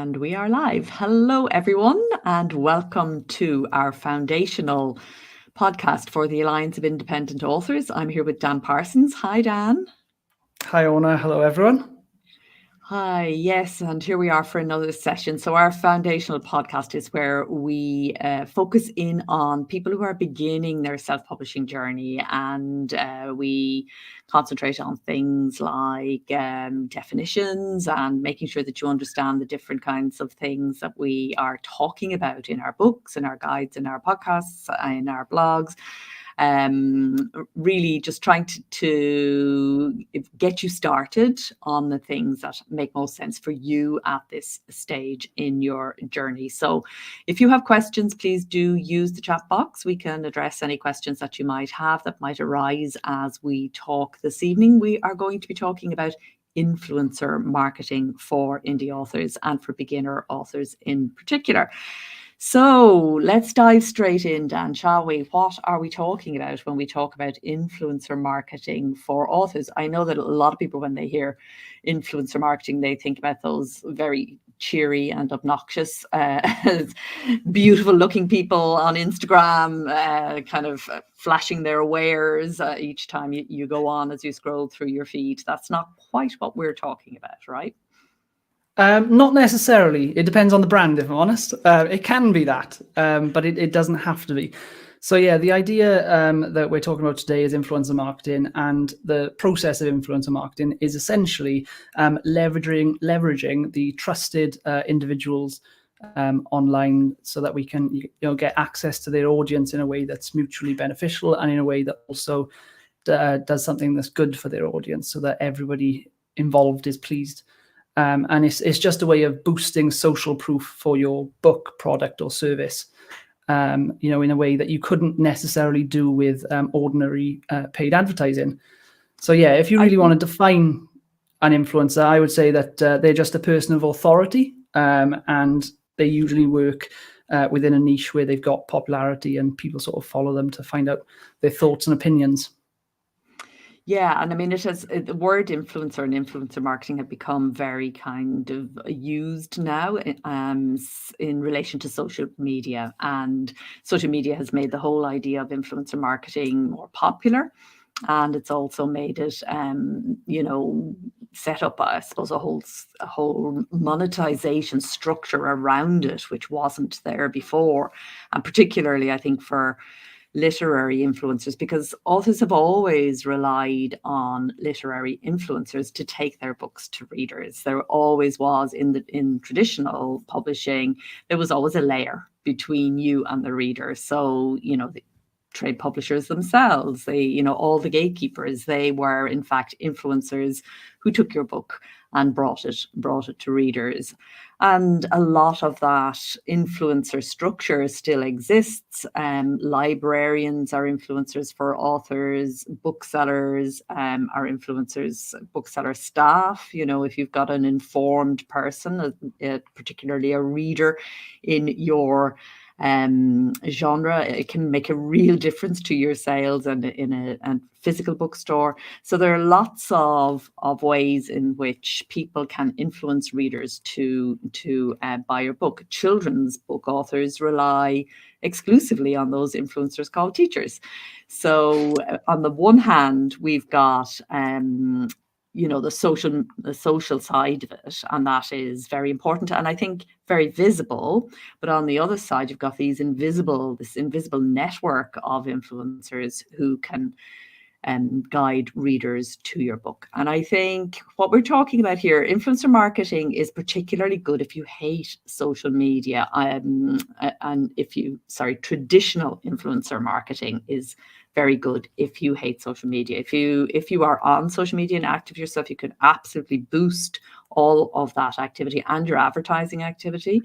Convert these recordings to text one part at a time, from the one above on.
And we are live. Hello, everyone, and welcome to our foundational podcast for the Alliance of Independent Authors. I'm here with Dan Parsons. Hi, Dan. Hi, Orna. Hello, everyone. Hi, yes, and here we are for another session. So our foundational podcast is where we focus in on people who are beginning their self-publishing journey, and we concentrate on things like definitions and making sure that you understand the different kinds of things that we are talking about in our books, in our guides, in our podcasts, in our blogs. Really just trying to get you started on the things that make most sense for you at this stage in your journey. So if you have questions, please do use the chat box. We can address any questions that you might have that might arise as we talk this evening. We are going to be talking about influencer marketing for indie authors and for beginner authors in particular. So let's dive straight in, Dan, shall we? What are we talking about when we talk about influencer marketing for authors? I know that a lot of people, when they hear influencer marketing, they think about those very cheery and obnoxious, beautiful looking people on Instagram, kind of flashing their wares each time you go on as you scroll through your feed. That's not quite what we're talking about, right? Not necessarily. It depends on the brand, if I'm honest. It can be that, but it doesn't have to be. So yeah, the idea that we're talking about today is influencer marketing, and the process of influencer marketing is essentially leveraging the trusted individuals online so that we can get access to their audience in a way that's mutually beneficial and in a way that also does something that's good for their audience so that everybody involved is pleased. And it's just a way of boosting social proof for your book, product, or service, in a way that you couldn't necessarily do with ordinary paid advertising. So yeah, if you really want to define an influencer, I would say that they're just a person of authority, and they usually work within a niche where they've got popularity and people sort of follow them to find out their thoughts and opinions. Yeah, and I mean, the word influencer and influencer marketing have become very kind of used now in relation to social media, and social media has made the whole idea of influencer marketing more popular, and it's also made it, set up, I suppose, a whole monetization structure around it, which wasn't there before, and particularly, I think, for literary influencers, because authors have always relied on literary influencers to take their books to readers. There always was in traditional publishing, there was always a layer between you and the reader. So, the trade publishers themselves, all the gatekeepers, they were in fact influencers who took your book and brought it to readers. And a lot of that influencer structure still exists. Librarians are influencers for authors, booksellers are influencers, bookseller staff. If you've got an informed person, particularly a reader in your genre, it can make a real difference to your sales and in a physical bookstore. So there are lots of ways in which people can influence readers to buy your book. Children's book authors rely exclusively on those influencers called teachers. So on the one hand, we've got the social side of it, and that is very important and I think very visible. But on the other side, you've got this invisible network of influencers who can guide readers to your book. And I think what we're talking about here, influencer marketing, is particularly good if you hate social media, and traditional influencer marketing is very good if you hate social media. If you are on social media and active yourself, you can absolutely boost all of that activity and your advertising activity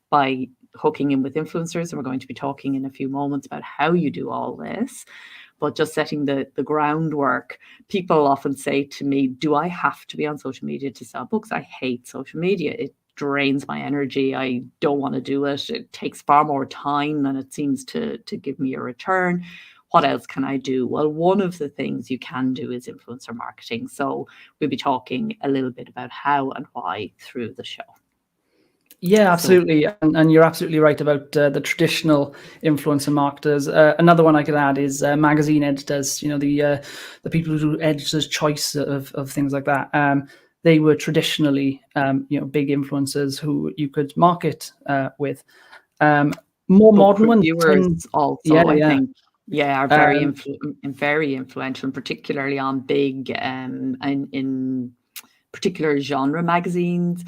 by hooking in with influencers. And we're going to be talking in a few moments about how you do all this. But just setting the groundwork, people often say to me, do I have to be on social media to sell books? I hate social media. It drains my energy. I don't want to do it. It takes far more time than it seems to give me a return. What else can I do? Well, one of the things you can do is influencer marketing. So we'll be talking a little bit about how and why through the show. Yeah, absolutely. And you're absolutely right about the traditional influencer marketers. Another one I could add is magazine editors, the people who do editor's choice of things like that. They were traditionally, big influencers who you could market with. More Book modern ones reviewers yeah, also, I think, are very Um, very influential, particularly on big in particular genre magazines.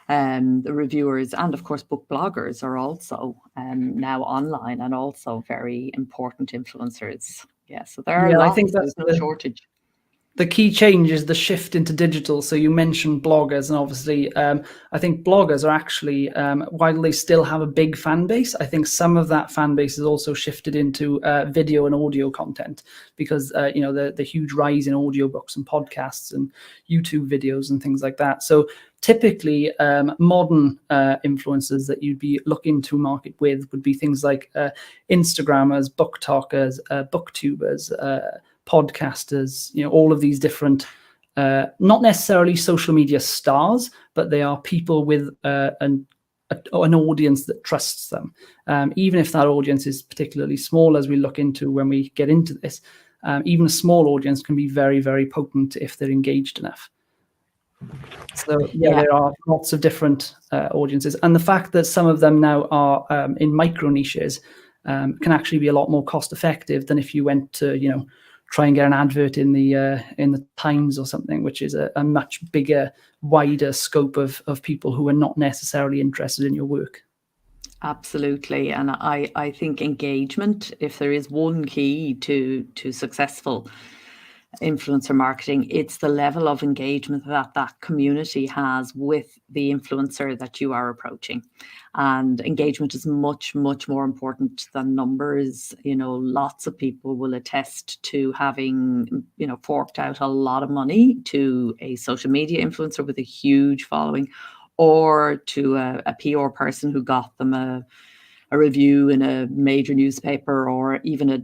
The reviewers and of course book bloggers are also now online and also very important influencers. Yeah, so there are I think lots. that's There's no shortage. the key change is the shift into digital. So you mentioned bloggers, and obviously, I think bloggers are actually, while they still have a big fan base, I think some of that fan base has also shifted into video and audio content because the huge rise in audiobooks and podcasts and YouTube videos and things like that. So typically, modern influencers that you'd be looking to market with would be things like Instagrammers, book talkers, booktubers, podcasters, all of these different, not necessarily social media stars, but they are people with an audience that trusts them. Even if that audience is particularly small, as we look into when we get into this, even a small audience can be very, very potent if they're engaged enough. So there are lots of different audiences, and the fact that some of them now are in micro niches can actually be a lot more cost effective than if you went to try and get an advert in the Times or something, which is a much bigger, wider scope of people who are not necessarily interested in your work. Absolutely. And I think engagement, if there is one key to successful influencer marketing, it's the level of engagement that community has with the influencer that you are approaching. And engagement is much, much more important than numbers. Lots of people will attest to having, forked out a lot of money to a social media influencer with a huge following, or to a PR person who got them a review in a major newspaper, or even a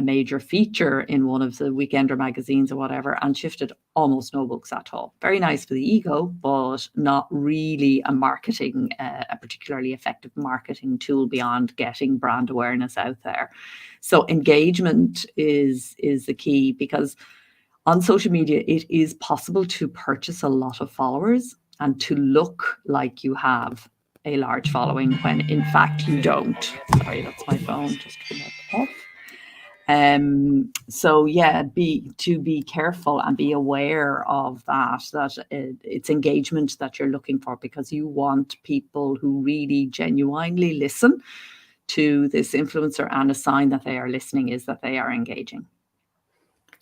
major feature in one of the weekender magazines or whatever, and shifted almost no books at all. Very nice for the ego, but not really a particularly effective marketing tool beyond getting brand awareness out there. So engagement is the key, because on social media, it is possible to purchase a lot of followers and to look like you have a large following when in fact you don't. Sorry, that's my phone. Just turn that off. So be careful and be aware of that it's engagement that you're looking for, because you want people who really genuinely listen to this influencer, and a sign that they are listening is that they are engaging.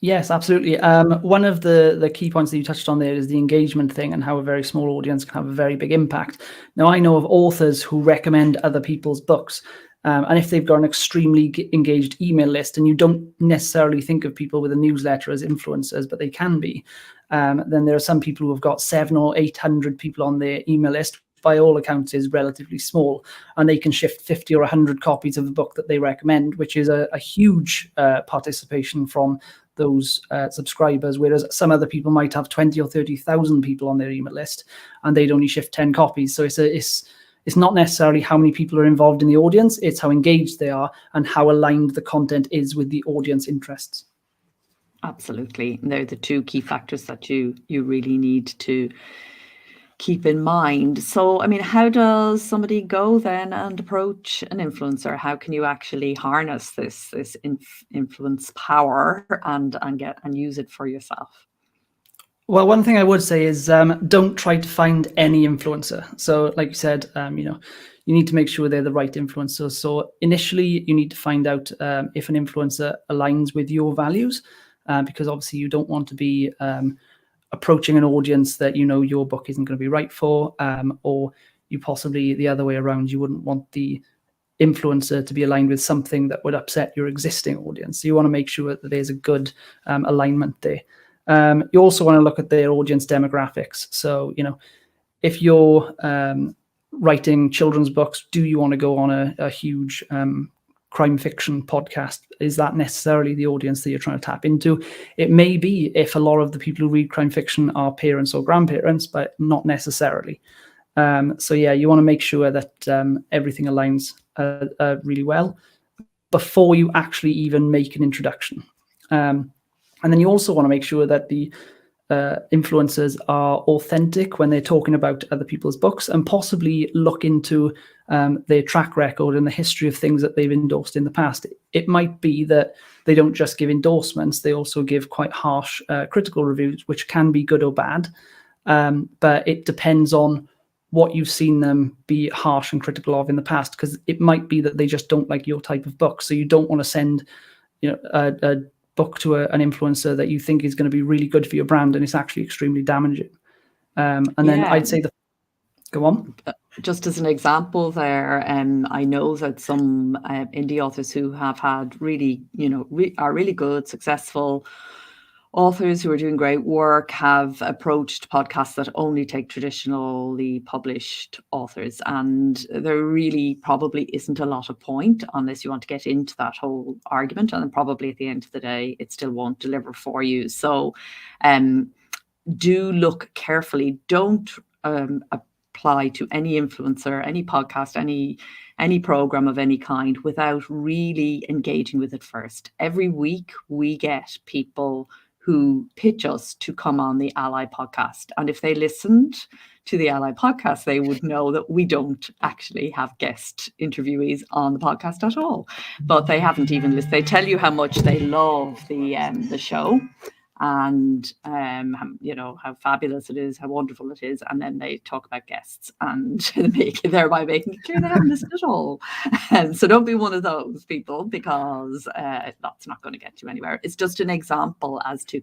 Yes, absolutely. One of the key points that you touched on there is the engagement thing, and how a very small audience can have a very big impact. Now, I know of authors who recommend other people's books, and if they've got an extremely engaged email list, and you don't necessarily think of people with a newsletter as influencers, but they can be, then there are some people who have got 700 or 800 people on their email list. By all accounts, is relatively small, and they can shift 50 or 100 copies of the book that they recommend, which is a huge participation from those subscribers, whereas some other people might have 20 or 30,000 people on their email list, and they'd only shift 10 copies. So it's not necessarily how many people are involved in the audience, it's how engaged they are and how aligned the content is with the audience interests. Absolutely. They're the two key factors that you really need to keep in mind. So, I mean, how does somebody go then and approach an influencer? How can you actually harness this influence power and use it for yourself? Well, one thing I would say is don't try to find any influencer. So like you said, you need to make sure they're the right influencer. So initially, you need to find out if an influencer aligns with your values, because obviously you don't want to be approaching an audience that your book isn't going to be right for, or you possibly the other way around, you wouldn't want the influencer to be aligned with something that would upset your existing audience. So you want to make sure that there's a good alignment there. You also want to look at their audience demographics. So, if you're writing children's books, do you want to go on a huge crime fiction podcast? Is that necessarily the audience that you're trying to tap into? It may be, if a lot of the people who read crime fiction are parents or grandparents, but not necessarily. So yeah, you want to make sure that everything aligns really well before you actually even make an introduction. And then you also want to make sure that the influencers are authentic when they're talking about other people's books, and possibly look into their track record and the history of things that they've endorsed in the past. It might be that they don't just give endorsements, they also give quite harsh critical reviews, which can be good or bad. But it depends on what you've seen them be harsh and critical of in the past, because it might be that they just don't like your type of book. So you don't want to send a book to an influencer that you think is going to be really good for your brand and it's actually extremely damaging. And then I'd say go on. Just as an example there, I know that some indie authors who have had really, are really good, successful authors who are doing great work have approached podcasts that only take traditionally published authors. And there really probably isn't a lot of point unless you want to get into that whole argument. And then probably at the end of the day, it still won't deliver for you. So do look carefully. Don't apply to any influencer, any podcast, any program of any kind without really engaging with it first. Every week we get people who pitch us to come on the ALLi podcast. And if they listened to the ALLi podcast, they would know that we don't actually have guest interviewees on the podcast at all. But they haven't even listened. They tell you how much they love the show, and how fabulous it is, how wonderful it is, and then they talk about guests and thereby making it clear they haven't listened at all. And so don't be one of those people, because that's not going to get you anywhere. It's just an example as to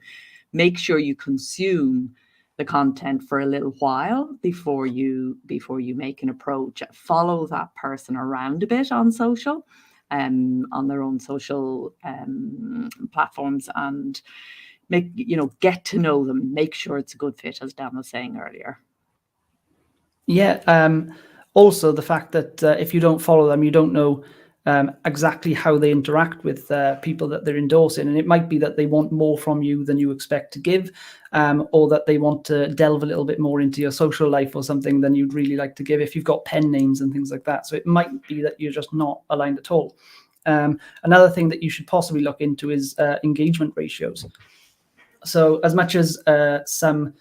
make sure you consume the content for a little while before you make an approach. Follow that person around a bit on social, on their own social platforms, and get to know them. Make sure it's a good fit, as Dan was saying earlier. Yeah. Also, the fact that if you don't follow them, you don't know exactly how they interact with people that they're endorsing. And it might be that they want more from you than you expect to give, or that they want to delve a little bit more into your social life or something than you'd really like to give if you've got pen names and things like that. So it might be that you're just not aligned at all. Another thing that you should possibly look into is engagement ratios. So as much as some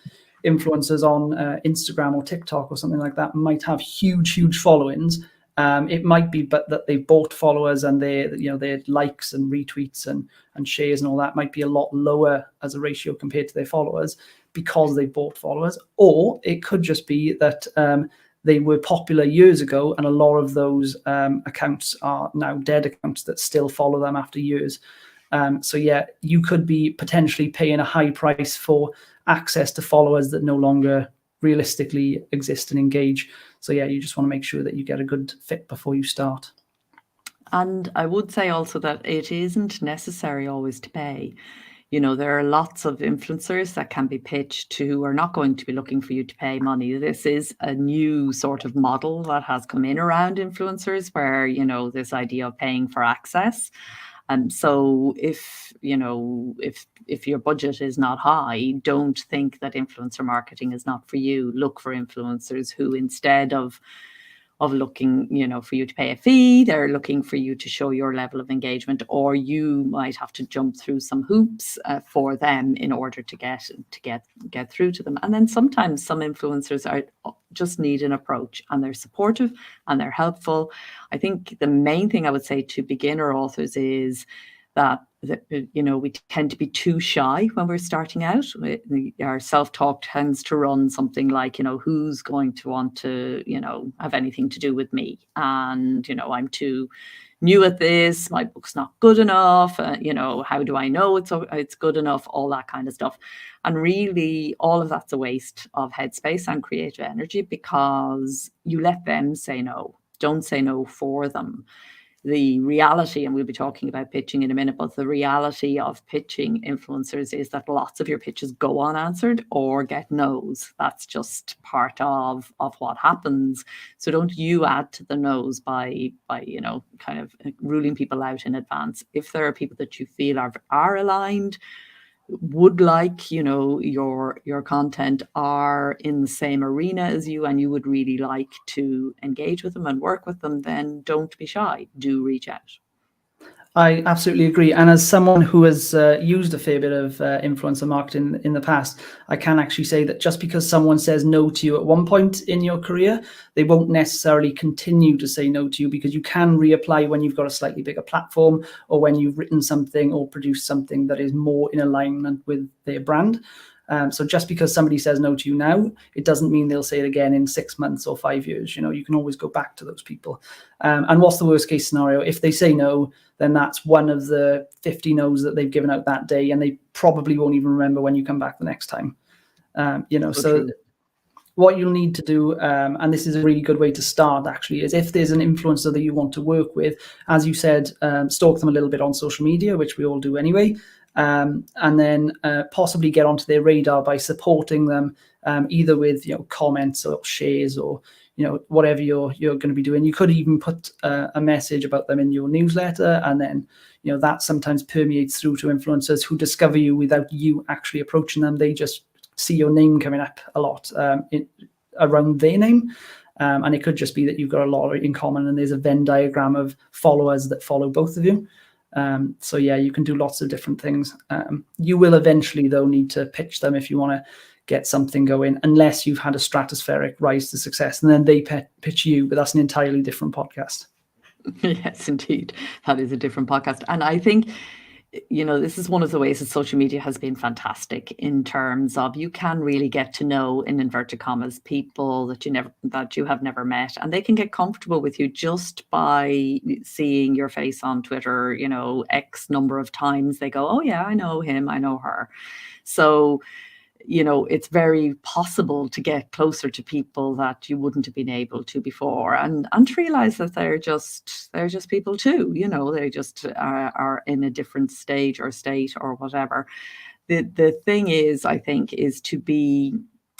influencers on Instagram or TikTok or something like that might have huge followings, it might be but that they've bought followers, and their likes and retweets and shares and all that might be a lot lower as a ratio compared to their followers, because they've bought followers. Or it could just be that they were popular years ago, and a lot of those accounts are now dead accounts that still follow them after years. So yeah, you could be potentially paying a high price for access to followers that no longer realistically exist and engage. So yeah, you just want to make sure that you get a good fit before you start. And I would say also that it isn't necessary always to pay. There are lots of influencers that can be pitched to who are not going to be looking for you to pay money. This is a new sort of model that has come in around influencers, where, this idea of paying for access. And so if your budget is not high, don't think that influencer marketing is not for you. Look for influencers who, instead of looking, for you to pay a fee, they're looking for you to show your level of engagement, or you might have to jump through some hoops for them in order to get through to them. And then sometimes some influencers just need an approach, and they're supportive and they're helpful. I think the main thing I would say to beginner authors is that we tend to be too shy when we're starting out. Our self-talk tends to run something like, who's going to want to, have anything to do with me? And, I'm too new at this, my book's not good enough, how do I know it's good enough, all that kind of stuff. And really, all of that's a waste of headspace and creative energy, because you let them say no. Don't say no for them. The reality, and we'll be talking about pitching in a minute, but the reality of pitching influencers is that lots of your pitches go unanswered or get no's. That's just part of what happens. So don't you add to the no's by kind of ruling people out in advance. If there are people that you feel are aligned, would like, your content are in the same arena as you, and you would really like to engage with them and work with them, then don't be shy. Do reach out. I absolutely agree. And as someone who has used a fair bit of influencer marketing in the past, I can actually say that just because someone says no to you at one point in your career, they won't necessarily continue to say no to you, because you can reapply when you've got a slightly bigger platform, or when you've written something or produced something that is more in alignment with their brand. So just because somebody says no to you now, it doesn't mean they'll say it again in 6 months or 5 years. You can always go back to those people. And what's the worst case scenario? If they say no, then that's one of the 50 no's that they've given out that day, and they probably won't even remember when you come back the next time. So what you'll need to do, and this is a really good way to start actually, is if there's an influencer that you want to work with, as you said, stalk them a little bit on social media, which we all do anyway. And then possibly get onto their radar by supporting them, either with comments or shares, or whatever you're going to be doing. You could even put a message about them in your newsletter, and then that sometimes permeates through to influencers who discover you without you actually approaching them. They just see your name coming up a lot around their name. And it could just be that you've got a lot in common, and there's a Venn diagram of followers that follow both of you. So yeah, you can do lots of different things. You will eventually, though, need to pitch them if you want to get something going, unless you've had a stratospheric rise to success, and then they pitch you, but that's an entirely different podcast. Yes, indeed. That is a different podcast. And I think, this is one of the ways that social media has been fantastic, in terms of you can really get to know, in inverted commas, people that you have never met, and they can get comfortable with you just by seeing your face on Twitter, X number of times. They go, oh yeah, I know him, I know her. So it's very possible to get closer to people that you wouldn't have been able to before, and to realize that they're just people too. They just are in a different stage or state or whatever. The thing is, I think, is to be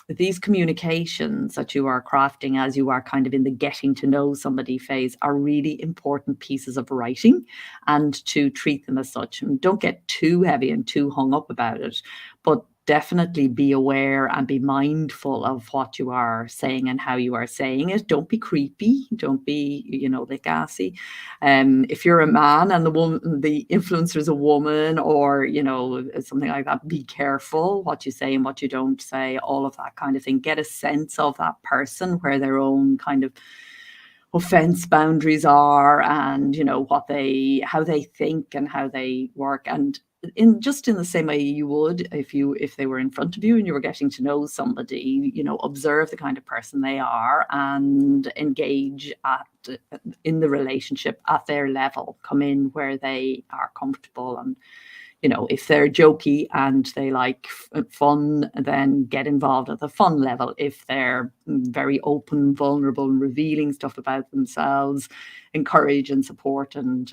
these communications that you are crafting as you are kind of in the getting to know somebody phase are really important pieces of writing, and to treat them as such. And don't get too heavy and too hung up about it, but definitely be aware and be mindful of what you are saying and how you are saying it. Don't be creepy. Don't be, like gassy. If you're a man and the influencer is a woman, or, something like that, be careful what you say and what you don't say, all of that kind of thing. Get a sense of that person, where their own kind of offense boundaries are, and, how they think and how they work. And in the same way you would if they were in front of you and you were getting to know somebody, observe the kind of person they are and engage in the relationship at their level. Come in where they are comfortable, and if they're jokey and they like fun, then get involved at the fun level. If they're very open, vulnerable, and revealing stuff about themselves, encourage and support, and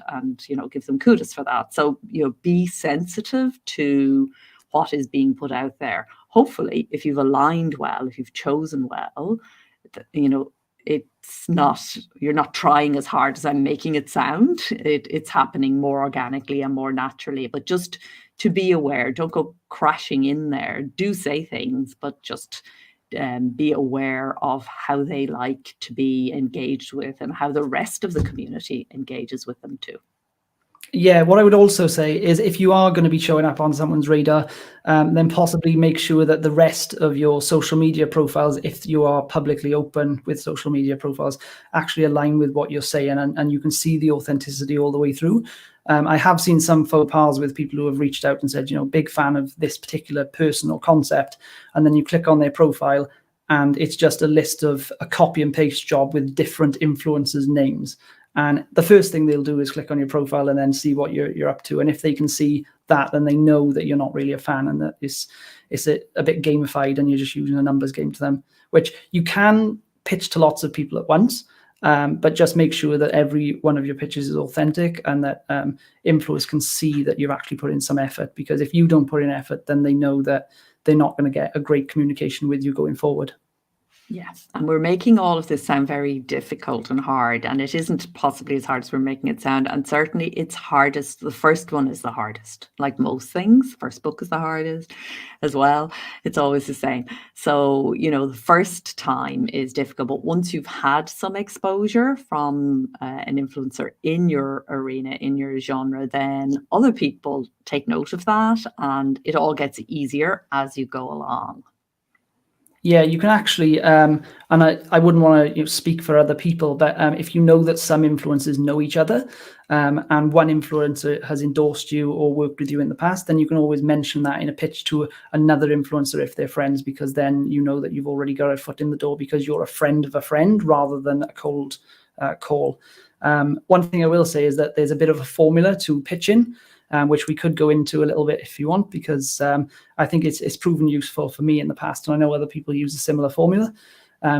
give them kudos for that. So be sensitive to what is being put out there. Hopefully, if you've aligned well, if you've chosen well, it's not, you're not trying as hard as I'm making it sound. It's happening more organically and more naturally. But just to be aware, don't go crashing in there. Do say things, but just be aware of how they like to be engaged with, and how the rest of the community engages with them too. Yeah, what I would also say is, if you are going to be showing up on someone's radar, then possibly make sure that the rest of your social media profiles, if you are publicly open with social media profiles, actually align with what you're saying, and you can see the authenticity all the way through. I have seen some faux pas with people who have reached out and said, big fan of this particular person or concept, and then you click on their profile and it's just a list of a copy and paste job with different influencers' names. And the first thing they'll do is click on your profile and then see what you're up to. And if they can see that, then they know that you're not really a fan, and that it's a bit gamified and you're just using a numbers game to them, which you can pitch to lots of people at once. But just make sure that every one of your pitches is authentic, and that influencers can see that you've actually put in some effort. Because if you don't put in effort, then they know that they're not going to get a great communication with you going forward. Yeah, and we're making all of this sound very difficult and hard, and it isn't possibly as hard as we're making it sound. And certainly it's hardest. The first one is the hardest, like most things. First book is the hardest as well. It's always the same. So, the first time is difficult, but once you've had some exposure from an influencer in your arena, in your genre, then other people take note of that, and it all gets easier as you go along. Yeah, you can actually, and I wouldn't want to speak for other people, but if you know that some influencers know each other, and one influencer has endorsed you or worked with you in the past, then you can always mention that in a pitch to another influencer if they're friends, because then you know that you've already got a foot in the door because you're a friend of a friend rather than a cold call. One thing I will say is that there's a bit of a formula to pitching, which we could go into a little bit if you want, because I think it's proven useful for me in the past, and I know other people use a similar formula.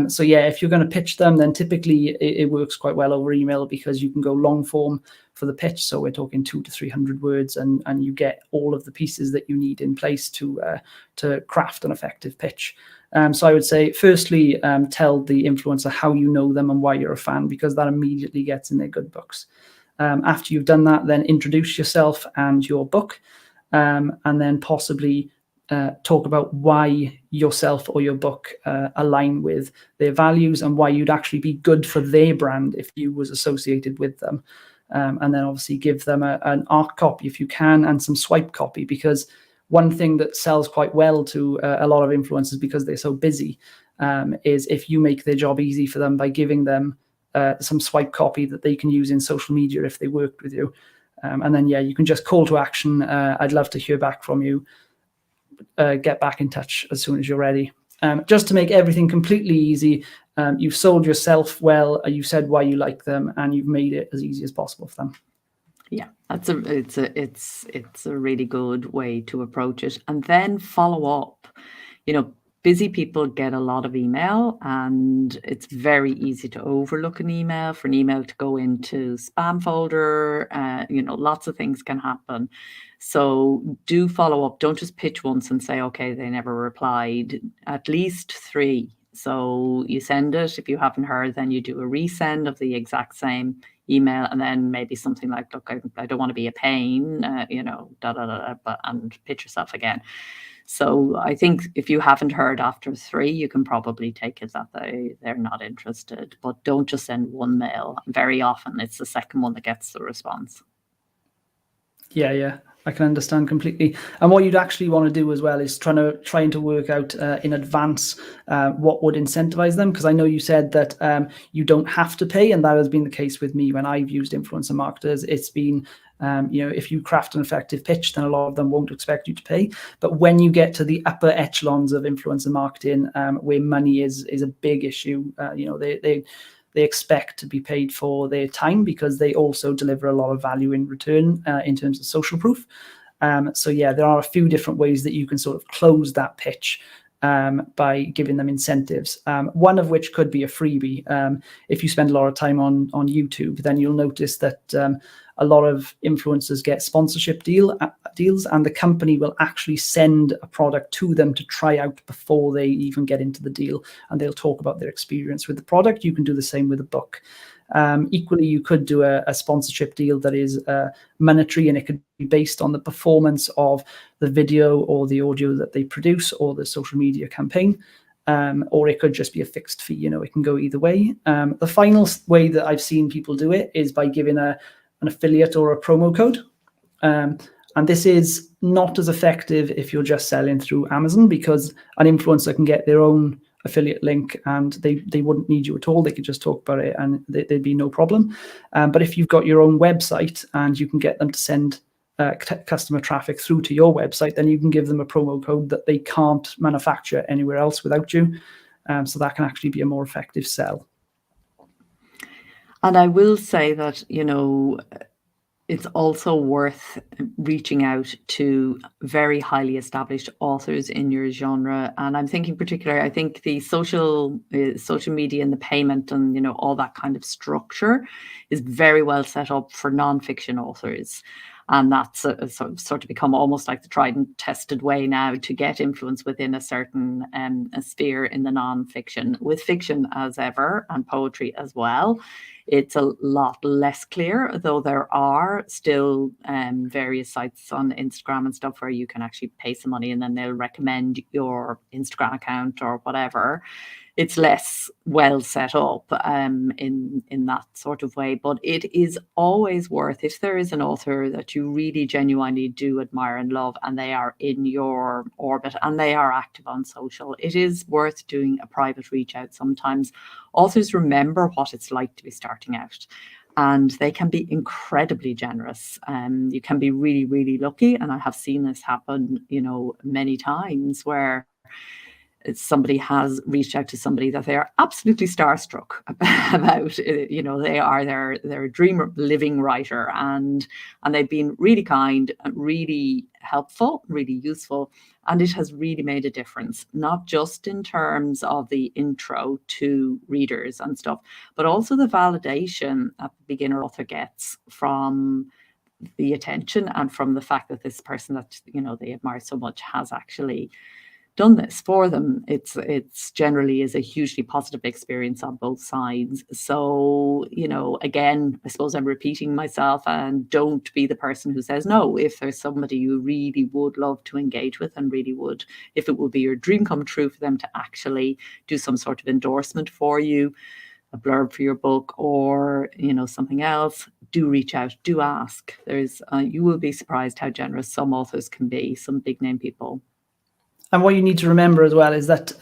So yeah, if you're going to pitch them, then typically it works quite well over email, because you can go long form for the pitch. So we're talking 200 to 300 words, and you get all of the pieces that you need in place to craft an effective pitch. So I would say, firstly, tell the influencer how you know them and why you're a fan, because that immediately gets in their good books. After you've done that, then introduce yourself and your book, and then possibly talk about why yourself or your book align with their values and why you'd actually be good for their brand if you was associated with them. And then obviously give them an art copy if you can, and some swipe copy, because one thing that sells quite well to a lot of influencers, because they're so busy, is if you make their job easy for them by giving them some swipe copy that they can use in social media if they worked with you. And then, yeah, you can just call to action. I'd love to hear back from you. Get back in touch as soon as you're ready. Just to make everything completely easy, you've sold yourself well, you said why you like them, and you've made it as easy as possible for them. Yeah, it's a really good way to approach it. And then follow up. Busy people get a lot of email, and it's very easy to overlook an email, for an email to go into spam folder. Lots of things can happen. So do follow up. Don't just pitch once and say, okay, they never replied. At least 3. So you send it. If you haven't heard, then you do a resend of the exact same email, and then maybe something like, look, I don't want to be a pain, and pitch yourself again. So I think if you haven't heard after 3, you can probably take it that they're not interested. But don't just send one mail. Very often it's the second one that gets the response. Yeah, I can understand completely. And what you'd actually want to do as well is trying to work out in advance what would incentivize them, because I know you said that you don't have to pay, and that has been the case with me when I've used influencer marketers. It's been if you craft an effective pitch, then a lot of them won't expect you to pay. But when you get to the upper echelons of influencer marketing, where money is a big issue, they expect to be paid for their time, because they also deliver a lot of value in return in terms of social proof. So yeah, there are a few different ways that you can sort of close that pitch by giving them incentives. One of which could be a freebie. If you spend a lot of time on YouTube, then you'll notice that a lot of influencers get sponsorship deals, and the company will actually send a product to them to try out before they even get into the deal, and they'll talk about their experience with the product. You can do the same with a book. Equally, you could do a sponsorship deal that is monetary, and it could be based on the performance of the video or the audio that they produce, or the social media campaign. Or it could just be a fixed fee. It can go either way. The final way that I've seen people do it is by giving an affiliate or a promo code. And this is not as effective if you're just selling through Amazon, because an influencer can get their own affiliate link and they wouldn't need you at all. They could just talk about it and there'd be no problem. But if you've got your own website and you can get them to send customer traffic through to your website, then you can give them a promo code that they can't manufacture anywhere else without you. So that can actually be a more effective sell. And I will say that, it's also worth reaching out to very highly established authors in your genre. And I'm thinking particularly, I think the social media and the payment and, all that kind of structure is very well set up for nonfiction authors. And that's sort of become almost like the tried and tested way now to get influence within a certain a sphere in the non-fiction. With fiction, as ever, and poetry as well, it's a lot less clear, though there are still various sites on Instagram and stuff where you can actually pay some money and then they'll recommend your Instagram account or whatever. It's less well set up in that sort of way, but it is always worth, if there is an author that you really genuinely do admire and love and they are in your orbit and they are active on social, it is worth doing a private reach out. Sometimes authors remember what it's like to be starting out, and they can be incredibly generous. You can be really, really lucky, and I have seen this happen, many times, where somebody has reached out to somebody that they are absolutely starstruck about. They are their dream living writer, and they've been really kind, really helpful, really useful, and it has really made a difference, not just in terms of the intro to readers and stuff, but also the validation that the beginner author gets from the attention and from the fact that this person that they admire so much has actually done this for them. It's generally is a hugely positive experience on both sides. So, again, I suppose I'm repeating myself, and don't be the person who says no. If there's somebody you really would love to engage with and really would, if it would be your dream come true for them to actually do some sort of endorsement for you, a blurb for your book, or something else, do reach out, do ask. You will be surprised how generous some authors can be, some big name people. And what you need to remember as well is that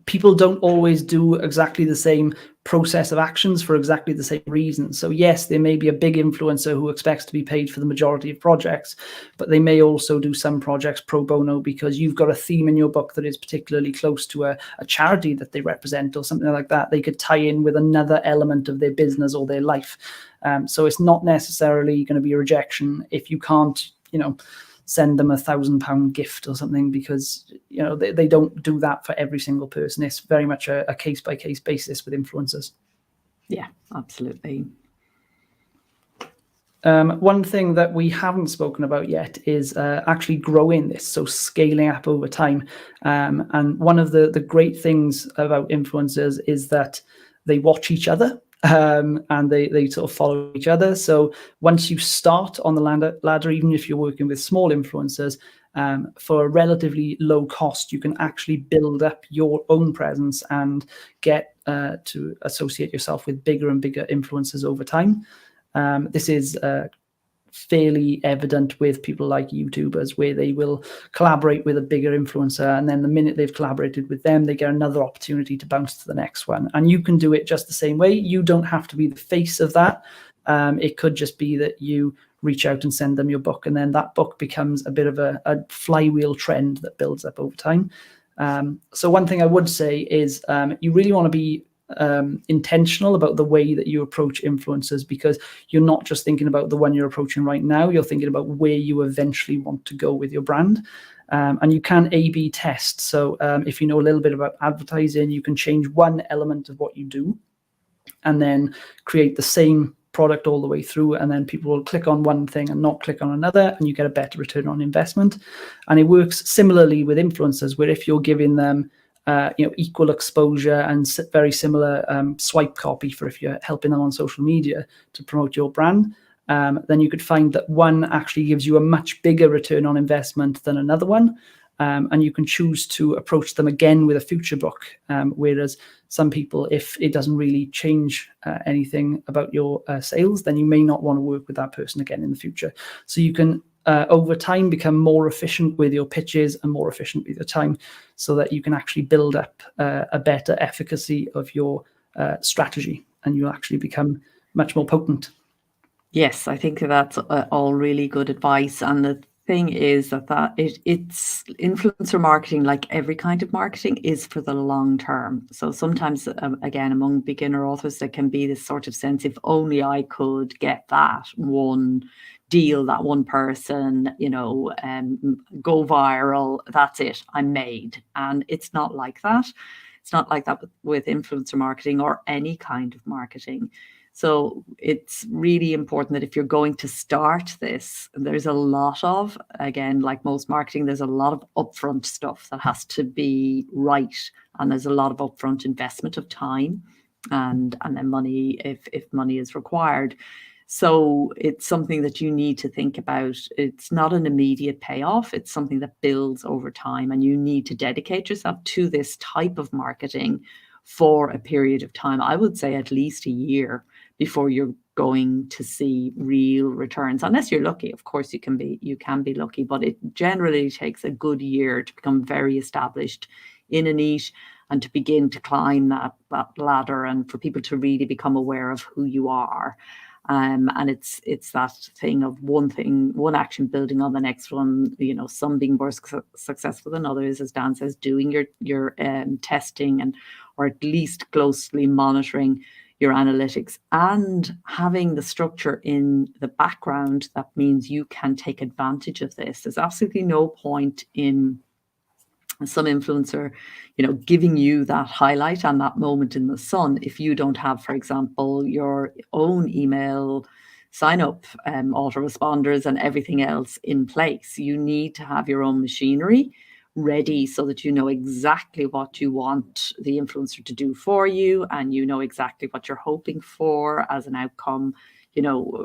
people don't always do exactly the same process of actions for exactly the same reasons. So yes, there may be a big influencer who expects to be paid for the majority of projects, but they may also do some projects pro bono because you've got a theme in your book that is particularly close to a charity that they represent or something like that. They could tie in with another element of their business or their life. So it's not necessarily going to be a rejection if you can't, send them £1,000 gift or something, because they don't do that for every single person. It's very much a case-by-case basis with influencers. Yeah, absolutely. One thing that we haven't spoken about yet is actually growing this, so scaling up over time. And one of the great things about influencers is that they watch each other. And they sort of follow each other. So once you start on the ladder, even if you're working with small influencers, for a relatively low cost, you can actually build up your own presence and get to associate yourself with bigger and bigger influencers over time. This is fairly evident with people like YouTubers, where they will collaborate with a bigger influencer, and then the minute they've collaborated with them, they get another opportunity to bounce to the next one. And you can do it just the same way. You don't have to be the face of that. It could just be that you reach out and send them your book, and then that book becomes a bit of a flywheel trend that builds up over time. So one thing I would say is you really want to be intentional about the way that you approach influencers, because you're not just thinking about the one you're approaching right now, you're thinking about where you eventually want to go with your brand. And you can A/B test. So if you know a little bit about advertising, you can change one element of what you do and then create the same product all the way through, and then people will click on one thing and not click on another, and you get a better return on investment. And it works similarly with influencers, where if you're giving them equal exposure and very similar swipe copy for if you're helping them on social media to promote your brand, then you could find that one actually gives you a much bigger return on investment than another one. And you can choose to approach them again with a future book. Whereas some people, if it doesn't really change anything about your sales, then you may not want to work with that person again in the future. So you can over time become more efficient with your pitches and more efficient with your time, so that you can actually build up a better efficacy of your strategy, and you'll actually become much more potent. Yes, I think that's all really good advice. And the thing is that it's influencer marketing, like every kind of marketing, is for the long term. So sometimes, again, among beginner authors, there can be this sort of sense, if only I could get that one deal, that one person, go viral, that's it, I'm made. And it's not like that. It's not like that with influencer marketing or any kind of marketing. So it's really important that if you're going to start this, there's a lot of, again, like most marketing, there's a lot of upfront stuff that has to be right. And there's a lot of upfront investment of time and then money if money is required. So it's something that you need to think about. It's not an immediate payoff. It's something that builds over time, and you need to dedicate yourself to this type of marketing for a period of time. I would say at least a year before you're going to see real returns, unless you're lucky. Of course, you can be lucky, but it generally takes a good year to become very established in a niche and to begin to climb that ladder, and for people to really become aware of who you are. And it's that thing of one action building on the next one, some being more successful than others, as Dan says, doing your testing, and or at least closely monitoring your analytics and having the structure in the background. That means you can take advantage of this. There's absolutely no point in some influencer, giving you that highlight and that moment in the sun if you don't have, for example, your own email sign up, autoresponders and everything else in place. You need to have your own machinery ready so that you know exactly what you want the influencer to do for you, and you know exactly what you're hoping for as an outcome,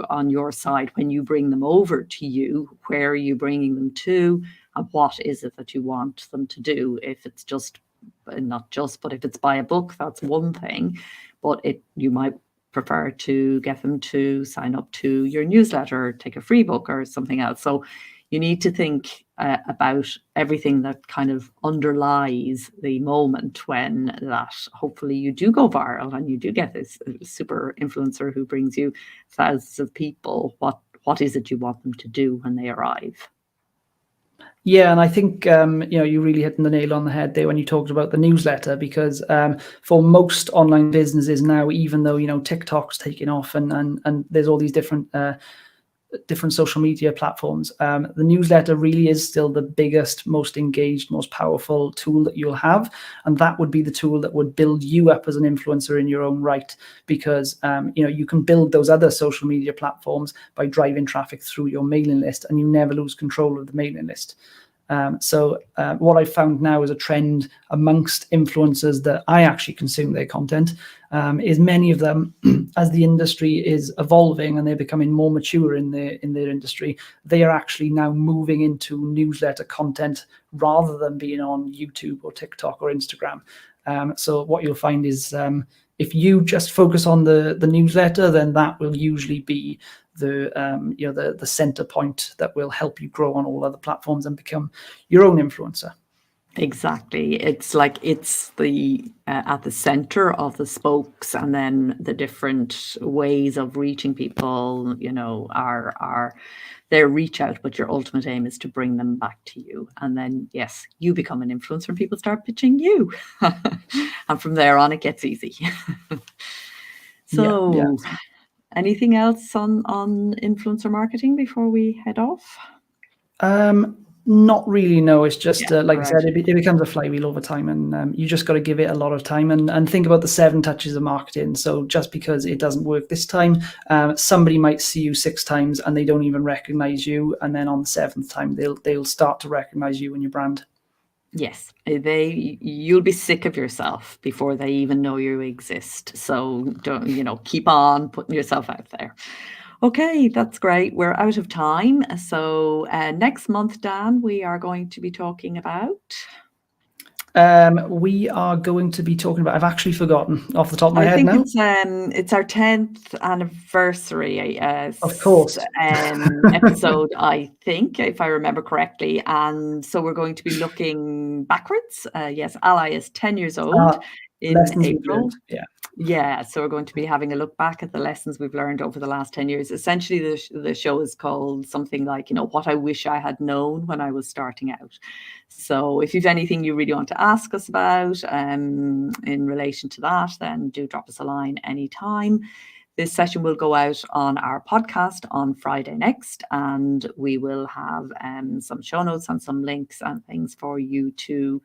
on your side when you bring them over to you. Where are you bringing them to? And what is it that you want them to do? If it's but if it's buy a book, that's one thing. But you might prefer to get them to sign up to your newsletter, take a free book or something else. So you need to think about everything that kind of underlies the moment when that hopefully you do go viral and you do get this super influencer who brings you thousands of people. What is it you want them to do when they arrive? Yeah, and I think you really hitting the nail on the head there when you talked about the newsletter, because for most online businesses now, even though TikTok's taking off and there's all these different social media platforms, the newsletter really is still the biggest, most engaged, most powerful tool that you'll have, and that would be the tool that would build you up as an influencer in your own right, because you can build those other social media platforms by driving traffic through your mailing list, and you never lose control of the mailing list. So what I've found now is a trend amongst influencers that I actually consume their content, is many of them, as the industry is evolving and they're becoming more mature in their industry, they are actually now moving into newsletter content rather than being on YouTube or TikTok or Instagram. So what you'll find is if you just focus on the newsletter, then that will usually be the center point that will help you grow on all other platforms and become your own influencer. Exactly. It's like it's the at the center of the spokes, and then the different ways of reaching people, are their reach out, but your ultimate aim is to bring them back to you. And then, yes, you become an influencer and people start pitching you. And from there on, it gets easy. So Yeah. anything else on influencer marketing before we head off? Not really, no. It's just like right. I said, it becomes a flywheel over time, and you just got to give it a lot of time and think about the 7 touches of marketing. So just because it doesn't work this time, somebody might see you 6 times and they don't even recognize you, and then on the 7th time they'll start to recognize you and your brand. Yes, you'll be sick of yourself before they even know you exist. So don't, keep on putting yourself out there. Okay, that's great. We're out of time. So next month, Dan, we are going to be talking about... We are going to be talking about, I've actually forgotten off the top of my head now. It's our 10th anniversary, of course, episode, I think, if I remember correctly. And so we're going to be looking backwards. Yes, ALLi is 10 years old in April. Yeah, so we're going to be having a look back at the lessons we've learned over the last 10 years. Essentially, the show is called something like, what I wish I had known when I was starting out. So if you've anything you really want to ask us about in relation to that, then do drop us a line anytime. This session will go out on our podcast on Friday next, and we will have some show notes and some links and things for you to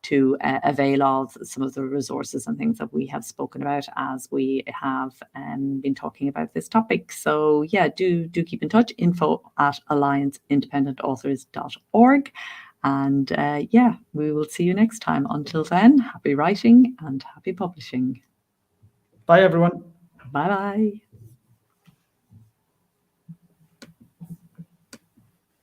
to avail of some of the resources and things that we have spoken about as we have been talking about this topic. So yeah, do keep in touch, info@allianceindependentauthors.org. And yeah, we will see you next time. Until then, happy writing and happy publishing. Bye, everyone. Bye-bye.